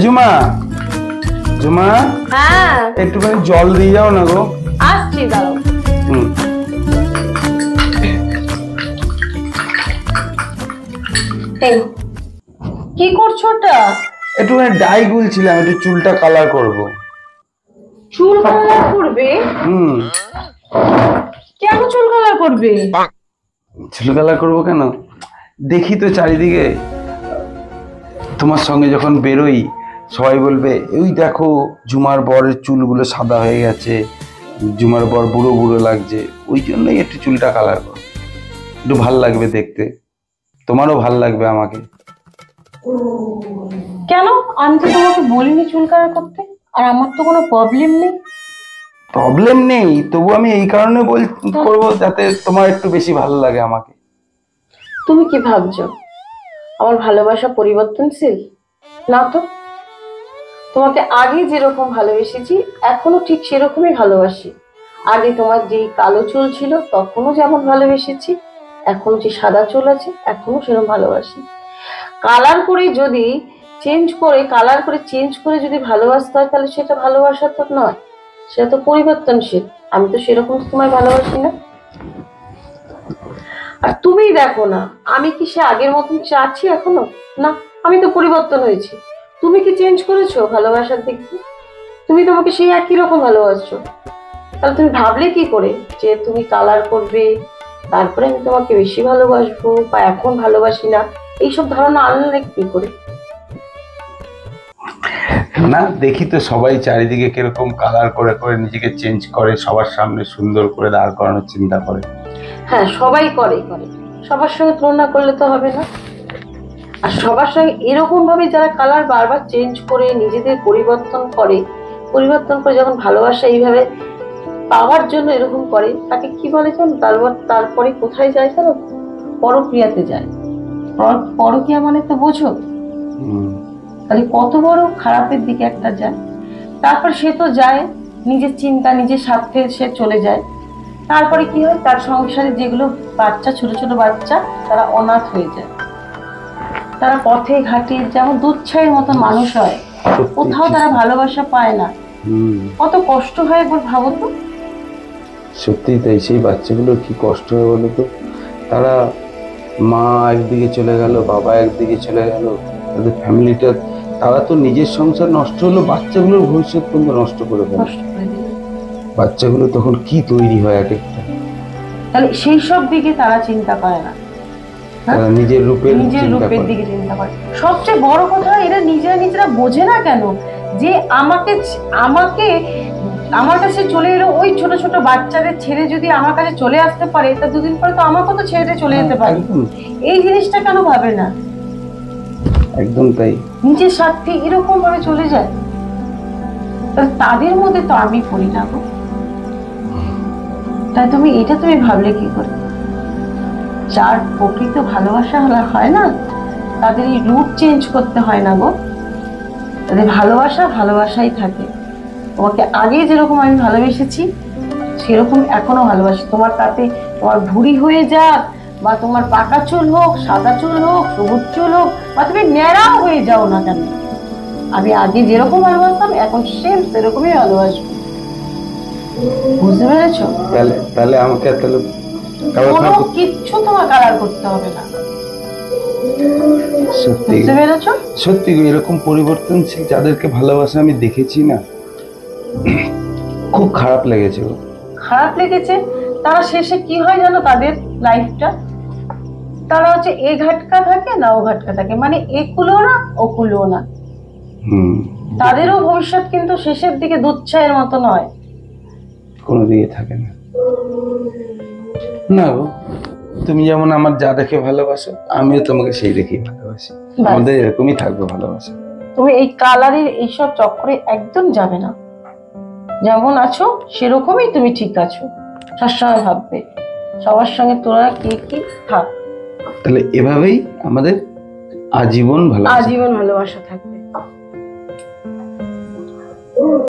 জুমা, জুমা, হ্যাঁ একটুখানি জল দিয়ে যাও না গো। আসছি, দাঁড়াও। কি করছো ওটা? একটুখানি ডাই গুলছিলাম, একটু চুলটা কালার করব। চুল কালার করবে? কেন চুল কালার করবে? চুল কালার করবো কেন, দেখি তো চারিদিকে তোমার সঙ্গে যখন বেরোই সবাই বলবে ওই দেখো ঝুমার বরের চুলগুলো সাদা হয়ে গেছে, ঝুমার বর বুড়ো বুড়ো লাগছে। ওই জন্যই একটু চুলটা কালার করো, একটু ভাল লাগবে দেখতে, তোমারও ভাল লাগবে আমাকে। কেন? আমি তো তোমাকে বলিনি চুল কালার করতে, আর আমার তো কোনো প্রবলেম নেই। প্রবলেম নেই, তবু আমি এই কারণে করবো যাতে তোমার একটু বেশি ভালো লাগে আমাকে। তুমি কি ভাবছো আমার ভালোবাসা পরিবর্তনশীল? না তো, তোমাকে আগে যেরকম ভালোবেসেছি এখনো ঠিক সেরকমই ভালোবাসি। আগে তোমার যে কালো চুল ছিল তখনও যেমন ভালোবেসেছি, এখন যে সাদা চুল আছে এখনো সেরকম ভালোবাসি। কালার করে যদি চেঞ্জ করে যদি ভালোবাসতে হয় তাহলে সেটা ভালোবাসা তো নয়, সেটা তো পরিবর্তনশীল। আমি তো সেরকম তোমায় ভালোবাসি না। আর তুমি দেখো না, আমি কি সে আগের মতন চাচ্ছি এখনো? না, আমি তো পরিবর্তন হয়েছি। তুমি কি চেঞ্জ করেছো ভালোবাসার দিক দিয়ে? তুমি তোমাকে সেই একই রকম ভালোবাসছো, তাহলে তুমি ভাবলে কি করে যে তুমি কালার করবে তারপরে আমি তোমাকে বেশি ভালোবাসবো বা এখন ভালোবাসি না? এইসব ধারণা আনলে কি করে? না, দেখি তো সবাই চারিদিকে কিরকম কালার করে করে নিজেকে চেঞ্জ করে, সবার সামনে সুন্দর করে দাঁড় করানোর চিন্তা করে। হ্যাঁ, সবাই করে, সবার সঙ্গে তুলনা করলে তো হবে না। আর সবার সঙ্গে এরকম ভাবে যারা কালার বারবার চেঞ্জ করে নিজেদের পরিবর্তন করে যখন ভালোবাসা এইভাবে পাওয়ার জন্য এরকম করে, তাকে কি বলে জানো? তারপরে কোথায় যায় জানো? পরক্রিয়াতে যায়। পরক্রিয়া মানে তো বোঝো, তাহলে কত বড় খারাপের দিকে একটা যায়। তারপর সে তো যায় নিজের চিন্তা নিজের স্বার্থে সে চলে যায়। তারপরে কি হয়, তার সংসারে যেগুলো বাচ্চা, ছোট ছোট বাচ্চা, তারা অনাথ হয়ে যায়। তারা পথে ঘাটে যেমন দুচ্ছাইয়ের মতন মানুষ হয়, কোথাও তারা ভালোবাসা পায় না। কত কষ্ট হয় একবার ভাবো তো। সত্যি তাই, সেই বাচ্চাগুলোর কি কষ্ট হয় বলো তো। তারা মা একদিকে চলে গেল, বাবা একদিকে চলে গেল, তাদের ফ্যামিলিটা, তারা তো নিজের সংসার নষ্ট হলো, বাচ্চাগুলোর ভবিষ্যৎ পর্যন্ত নষ্ট করে ফেলে। বাচ্চাগুলো তখন কি তৈরি হয় এক একটা। তাহলে সেই সব দিকে তারা চিন্তা করে না, তারা নিজের রূপের দিকে চিন্তা করে। সবচেয়ে বড় কথা, এরা নিজেরা বোঝে না কেন যে আমার কাছে চলে এলো। ওই ছোট ছোট বাচ্চাদের ছেড়ে যদি আমার কাছে চলে আসতে পারে, তা দুদিন পরে তো আমাকেও তো ছেড়ে চলে যেতে পারে। এই জিনিসটা কেন ভাবে না? একদম তাই, নিজের স্বার্থে এরকম ভাবে চলে যায়। তাদের মধ্যে তো আমি পড়ি না গো। তাই তুমি ভাবলে কি করে? যার প্রকৃত ভালোবাসা হয় না, তাদের এই রূপ চেঞ্জ করতে হয় না গো। তাদের ভালোবাসাই থাকে। তোমাকে আগে যেরকম আমি ভালোবেসেছি সেরকম এখনো ভালোবাসি। তোমার ভুঁড়ি হয়ে যাক, বা তোমার পাকা চুল হোক, সাদা চুল হোক, সবুজ চুল হোক, বা তুমি ন্যাড়াও হয়ে যাও না কেন, আমি আগে যেরকম ভালোবাসতাম এখন সেরকমই ভালোবাসবো। বুঝতে পেরেছো? তাহলে আমাকে কোনো কিচ্ছু তোমার কালার করতে হবে না। সত্যি বুঝতে পেরেছো? সত্যি এরকম পরিবর্তনশীল যাদেরকে ভালোবাসা আমি দেখেছি না, খুব খারাপ লেগেছে। তারা শেষে কি হয় জানো? তাদের লাইফটা, তারা হচ্ছে এ ঘাটকা থাকে না ও ঘাটকা থাকে, মানে এ কুলো না ও কুলো না। তাদেরও ভবিষ্যৎ কিন্তু শেষের দিকে দুচ্ছায়ের মতো নয়, কোনো দিকে থাকে না। না গো, তুমি যেমন আমার যা দেখে ভালোবাসো, আমিও তোমাকে সেই দেখেই ভালোবাসি। আমাদের এরকমই থাকবে ভালোবাসা। তুমি এই কালারের এইসব চক্করে একদম যাবে না। যেমন আছো সেরকমই তুমি ঠিক আছো। সবসময় ভাববে সবার সঙ্গে তোরা কি থাক। তাহলে এভাবেই আমাদের আজীবন ভালোবাসা থাকবে।